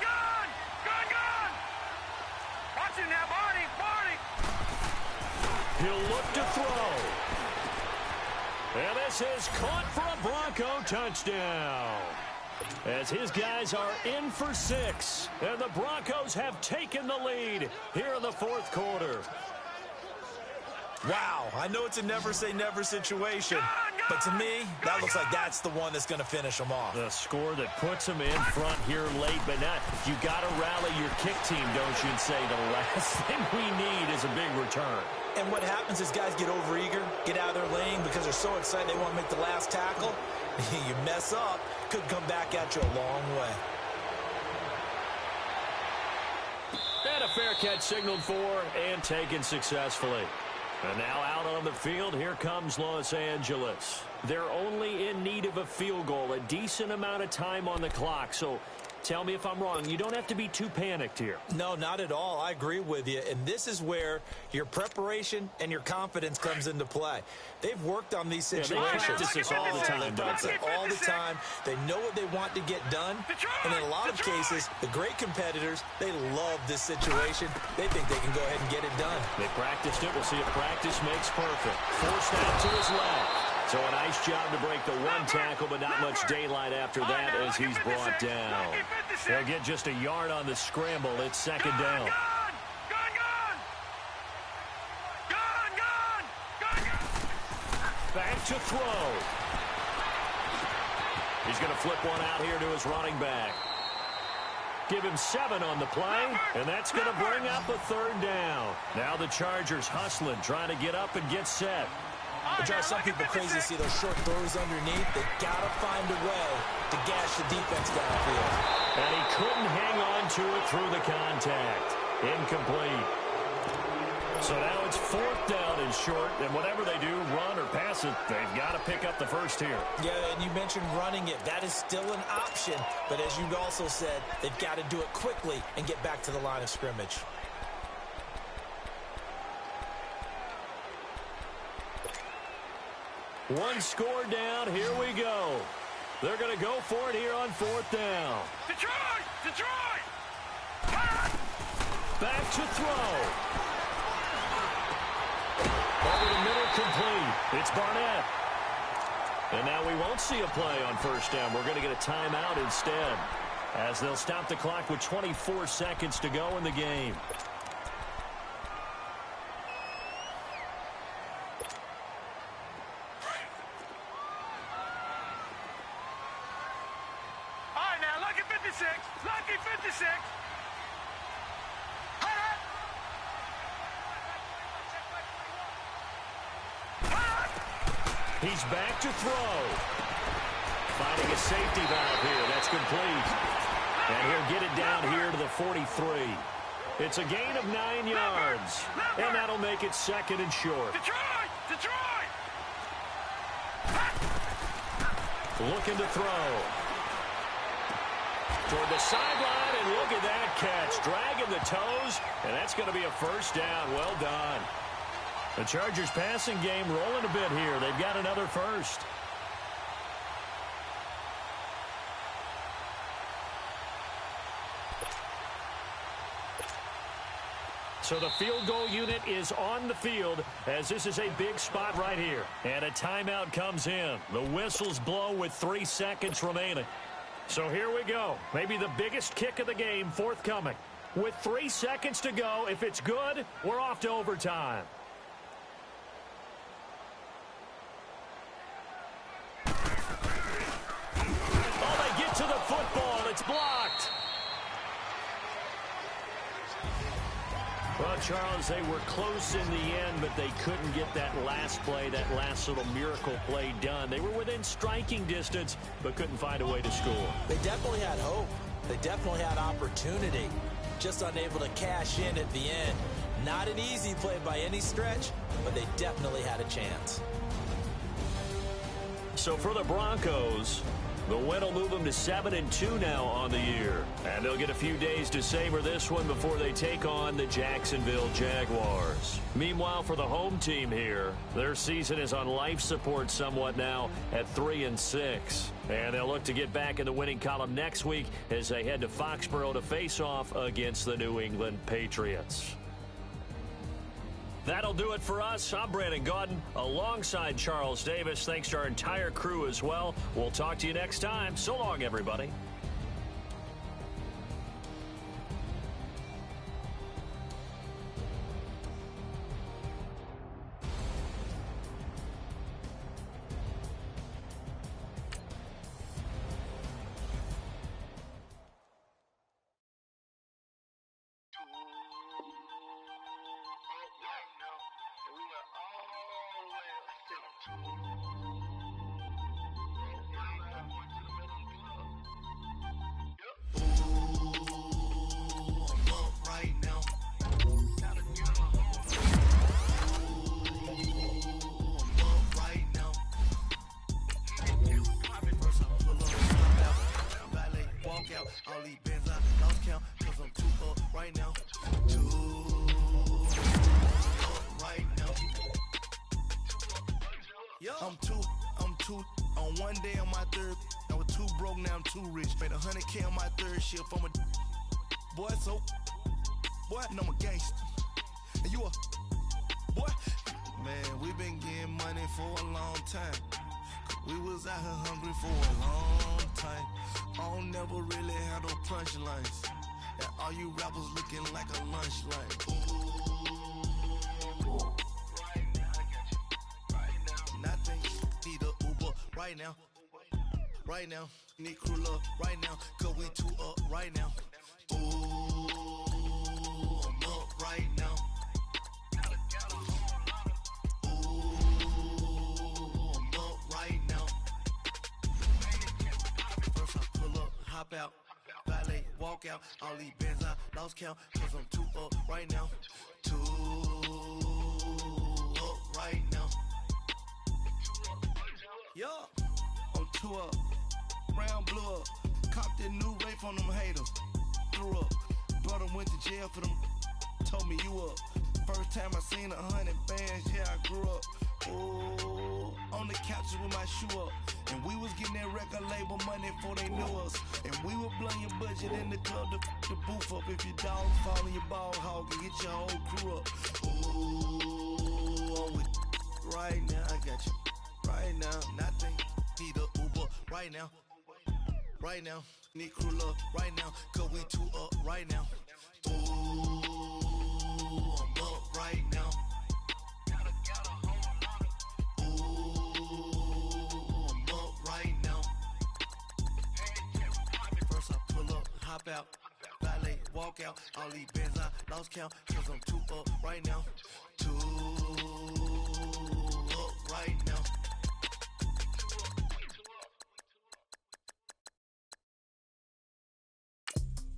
Watch it now, Barney! He'll look to throw. And this is caught for a Bronco touchdown. As his guys are in for 6. And the Broncos have taken the lead here in the fourth quarter. Wow, I know it's a never-say-never situation, but to me, that looks like that's the one that's going to finish them off. The score that puts them in front here late, but not. You got to rally your kick team, don't you, and say the last thing we need is a big return. And what happens is guys get overeager, get out of their lane because they're so excited they want to make the last tackle. You mess up, could come back at you a long way. And a fair catch signaled for and taken successfully. And now out on the field, here comes Los Angeles. They're only in need of a field goal, a decent amount of time on the clock. So tell me if I'm wrong. You don't have to be too panicked here. No, not at all. I agree with you. And this is where your preparation and your confidence comes into play. They've worked on these situations. Yeah, they practice this all the time, don't they? All the time. They know what they want to get done. And in a lot of cases, the great competitors, they love this situation. They think they can go ahead and get it done. They practiced it. We'll see if practice makes perfect. Forced out to his left. So a nice job to break the one tackle, but not much daylight after that as he's brought down. They'll get just a yard on the scramble. It's second down. Back to throw. He's going to flip one out here to his running back. Give him 7 on the play, and that's going to bring up a third down. Now the Chargers hustling, trying to get up and get set. It drives some people crazy to see those short throws underneath. They got to find a way to gash the defense downfield. And he couldn't hang on to it through the contact. Incomplete. So now it's 4th down and short, and whatever they do, run or pass it, they've got to pick up the first here. Yeah, and you mentioned running it. That is still an option, but as you also said, they've got to do it quickly and get back to the line of scrimmage. One score down, here we go. They're going to go for it here on 4th down. Detroit! Detroit! Back to throw. Over the middle, complete. It's Barnett. And now we won't see a play on 1st down. We're going to get a timeout instead, as they'll stop the clock with 24 seconds to go in the game. All right, now, lucky 56. Lucky 56. He's back to throw. Finding a safety valve here. That's complete. And he'll get it down here to the 43. It's a gain of 9 yards. And that'll make it 2nd and short. Detroit! Detroit! Looking to throw. Toward the sideline, and look at that catch. Dragging the toes, and that's going to be a 1st down. Well done. The Chargers passing game rolling a bit here. They've got another 1st. So the field goal unit is on the field, as this is a big spot right here. And a timeout comes in. The whistles blow with 3 seconds remaining. So here we go. Maybe the biggest kick of the game forthcoming. With 3 seconds to go, if it's good, we're off to overtime. To the football, it's blocked. Well, Charles, they were close in the end, but they couldn't get that last play, that last little miracle play done. They were within striking distance, but couldn't find a way to score. They definitely had hope. They definitely had opportunity. Just unable to cash in at the end. Not an easy play by any stretch, but they definitely had a chance. So for the Broncos, the win will move them to 7-2 now on the year. And they'll get a few days to savor this one before they take on the Jacksonville Jaguars. Meanwhile, for the home team here, their season is on life support somewhat now at 3-6. And they'll look to get back in the winning column next week as they head to Foxborough to face off against the New England Patriots. That'll do it for us. I'm Brandon Gaudin alongside Charles Davis. Thanks to our entire crew as well. We'll talk to you next time. So long, everybody. Right now. one day on my third, I was too broke, now I'm too rich. Made 100K on my third shift. I'm a boy, so boy, and I'm a gangster. And you a boy. Man, we been getting money for a long time. We was out here hungry for a long time. I don't never really have no punchlines. And all you rappers looking like a lunch line. Right now, I got you. Right now, nothing. Need a Uber right now. Right now, need crew love right now. Cause we two up right now. Ooh, I'm up right now. Hop out, valet, walk out, all these bands I lost count, cause I'm too up right now, too up right now. Yeah, I'm too up, round blew up, copped that new rape on them haters, threw up, brother went to jail for them, told me you up, first time I seen 100 bands, yeah I grew up. Ooh, on the couches with my shoe up. And we was getting that record label money before they knew us. And we were blowing your budget in the club to the booth up. If your dogs fall in your ball hog and get your whole crew up. Ooh, I'm with right now, I got you. Right now, nothing. Need a Uber right now. Right now, need crew love right now. Cause we two up right now. Ooh, I'm up right now. Hop out, valet, walk out, all these bands I lost count, cause I'm too up right now, too up right now.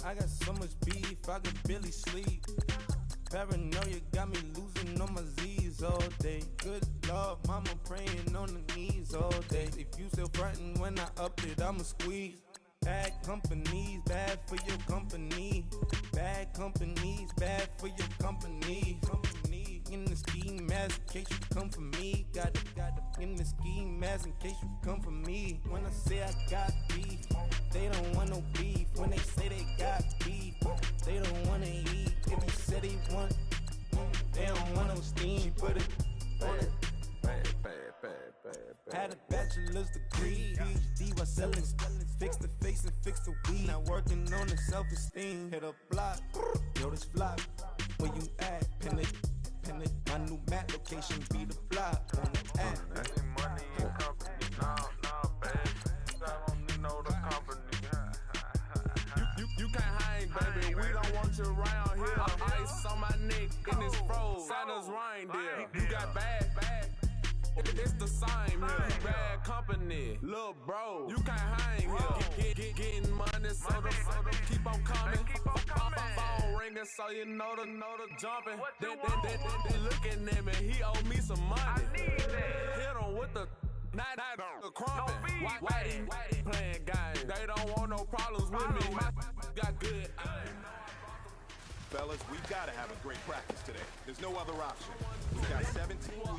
I got so much beef, I could barely sleep. Paranoia got me losing on my Z's all day. Good Lord, mama praying on the knees all day. If you still frontin' when I up it, I'ma squeeze. Bad companies, bad for your company. Bad companies, bad for your company. Company in the ski mask in case you come for me. Got it in the ski mask in case you come for me. When I say I got beef, they don't want no beef. When they say they got beef, they don't wanna eat. If you said they want, they don't want no steam. She put it on it. Had a bachelor's degree, PhD while selling. Fix the face and fix the weed. Now working on the self-esteem. Hit a block, yo this flop. Where you at? Pin it. My new map location be the block on the app. Money and company, nah, baby. I don't need no the company. You can't hang, baby. We don't want you around here. Ice on my neck in this fro. Santa's reindeer. You got bad. It's the same here. Bad company, little bro. You can't hang here. Getting money, so the keep on coming. Phone ringing, so you know the jumping. They looking at me. He owe me some money. Hit him with the night crumping. Whitey playing games. They don't want no problems with me. Got good. Fellas, we've got to have a great practice today. There's no other option. We've got 17 weeks.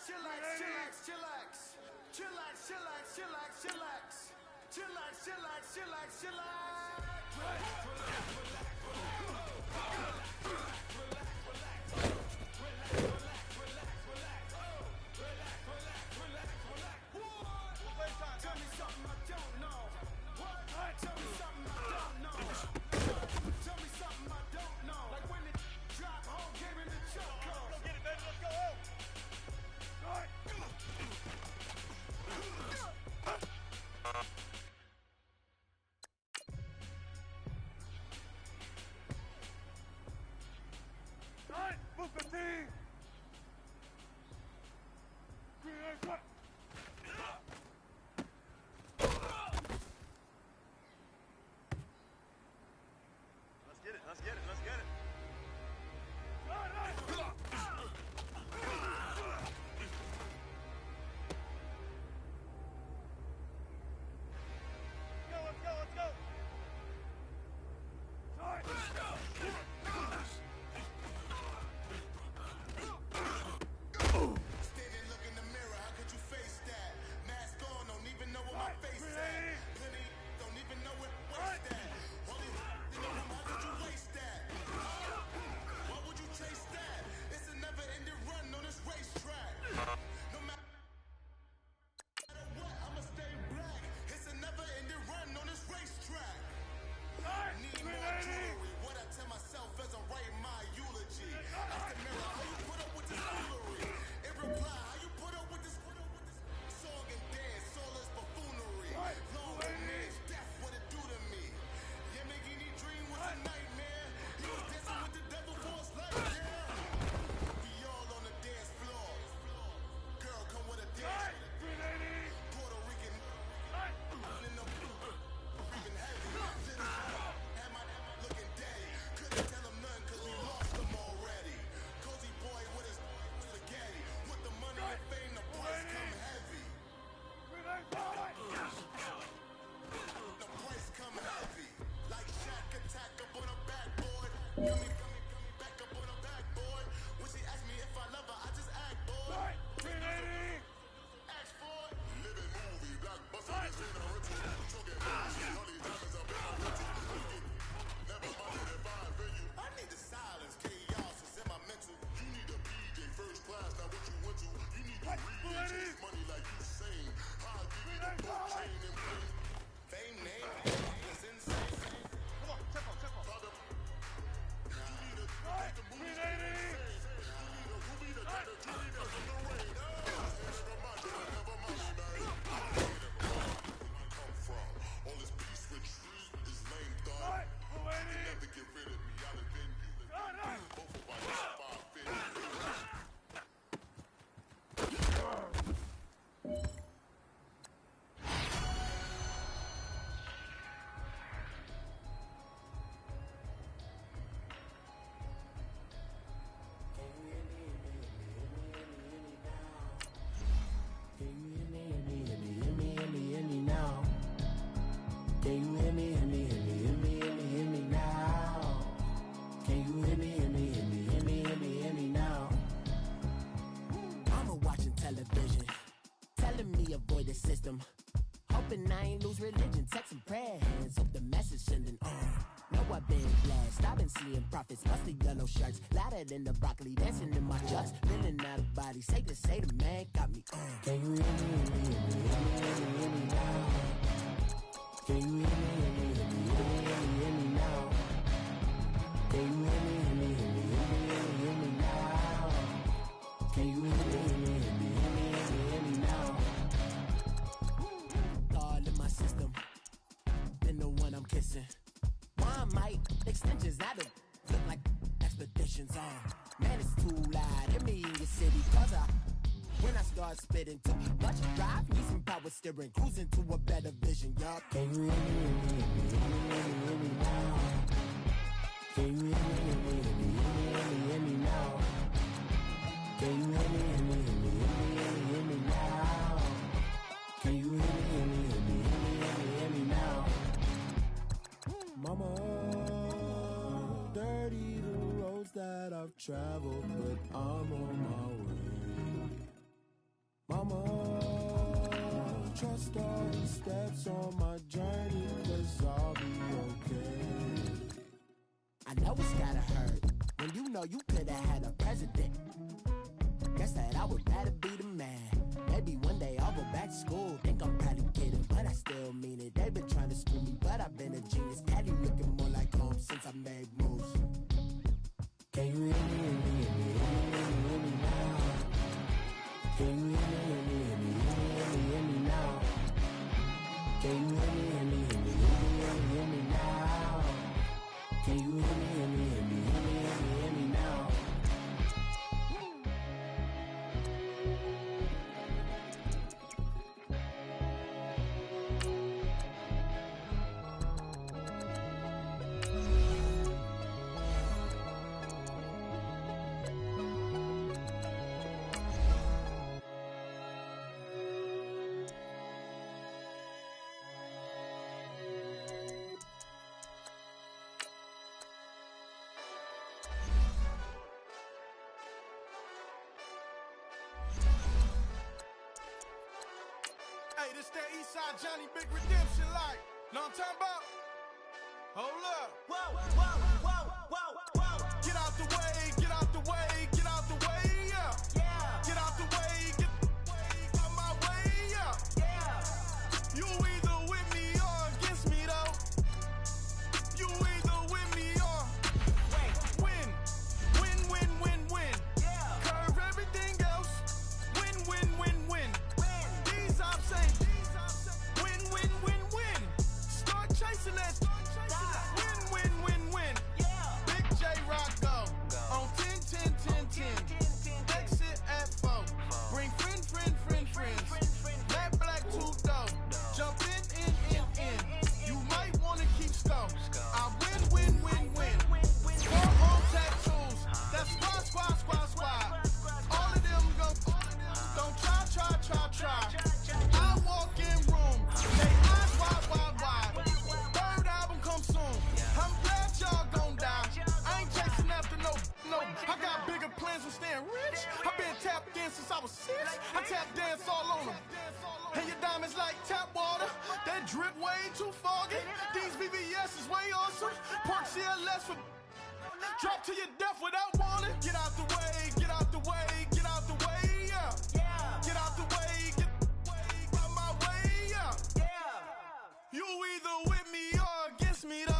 chillax, chillax, chillax. Chillax, chillax, chillax, chillax. Chillax, chillax, chillax, Tell me something I don't know. What? Tell me something I don't know. Tell me something I don't know. Like when it drop, whole game in the choke. Let's get it, baby. Let's go home. All right. Booker T! Let's get it, let's get it, let's get it. Let's go, let's go, let's go. Standing, look in the mirror, how could you face that? Mask on, don't even know what my face at. Plenty, don't even know what waste that. Holy, you know how could you waste that? Why would you chase that? It's a never-ending run on this racetrack. No matter what, I'ma stay black. It's a never-ending run on this racetrack. Need more jewelry. What I tell myself as I'm writing my eulogy. Ask the mirror, how you put up with this foolery? It reply, how you put up with this song and dance, soulless buffoonery. Long remains, death, what it do to me? Yamagini dream was a nightmare. He was dancing with the devil for his life, yeah. We all on the dance floor. Girl, come with a dance. Puerto Rican, in the breathing heavy. Am I looking daddy? Couldn't tell him nothing cause we lost him already. Cozy boy with his spaghetti. With the money and fame, the price come heavy. The price come heavy. Like Shaq attack up on a backboard. Coming back up on a backboard. When she asked me if I love her, I just act, boy. Ask for it. Living movie, blockbuster, this ain't a rental. Talking bullshit, all these diamonds up in my rental. Never mind if I offend you. I need the silence, chaos is in my mental. You need a PJ first class, not what you went to. You need to read and chase money like you sane. I'll give you the book, chain and bling. Fame, name, is insane. Come on, check on. Father, you need a take the movie, insane. You need a ruby to get a jewelry that's in the rain. Never mind, never mind, man. Come from all this peace retreat is lame, dog. You never get rid of me, I'll defend you. Both of us are 5'10". System. Hoping I ain't lose religion. Text and prayer hands. Hope the message sending on. Know I've been blessed. I've been seeing prophets. Mostly yellow shirts. Louder than the broccoli. Dancing in my chucks. Feeling out of body. Say the man got me on. Can you hear me now? Can you hear me now? Can you hear me now? Can you hear me now? God in my system, been the one I'm kissing. One mic extensions that'll look like expeditions on. Man, it's too loud. Hit me in your city, cause when I start spitting too much drive, need some power steering, cruising to a better vision, y'all. Can you hear me now? Can you hear me now? Can you hear me now? Can you hear me now? Mama, dirty the roads that I've traveled, but I'm on my way. trust all the steps on my journey, 'cause I'll be okay. I know it's gotta hurt when you know you could've had a president. Guess that I would rather be the man. Maybe one day I'll go back to school. Think I'm probably kidding, but I still mean it. They've been trying to screw me, but I've been a genius. Caddy looking more like home since I made moves. Can you hear me, hear me, hear me, hear me, hear me now? Can you hear me, hear me, hear me, hear me, hear me now? Can you hear me, hear me, hear me, hear me, hear me, hear me now? Can you hear me, hear me, hear me, hear me, hear me, hear me now? Hey, this that Eastside Johnny Big Redemption like. Know what I'm talking about? Hold up. Whoa, whoa, whoa, whoa, whoa. Get out the way, get out the way, get out the way, yeah. Yeah. Get out the way, get out my way, yeah. Yeah. You either with me or against me though. You either with me or win. Win, win, win, win. Yeah. Curve everything else. Win, win, win, win. These I'm saying. Win, win, win, win. Start chasing that. Win, win, win, win. Yeah. Big J Rock go. On 10, 10, 10, 10. Exit at 4. Bring friend, friend, friend, friends. Matt Black 2 dough. Jump in. You might wanna keep score. I win, win, win, win. 4 on tattoos. That's squad. All of them go. Don't try. I walk in room. They eyes wide. Third album come soon. I'm glad y'all gon' die. I ain't chasing after no. I got bigger plans than staying rich. I been tapped in since I was 6. I tap dance all on them. And your diamonds like tap water. That drip way too foggy. These BBS is way awesome. Park CLS for drop to your death without warning. Get out the way, get out the way, get out the way, yeah. Get out the way, get out my way, yeah. You either with me or against me though.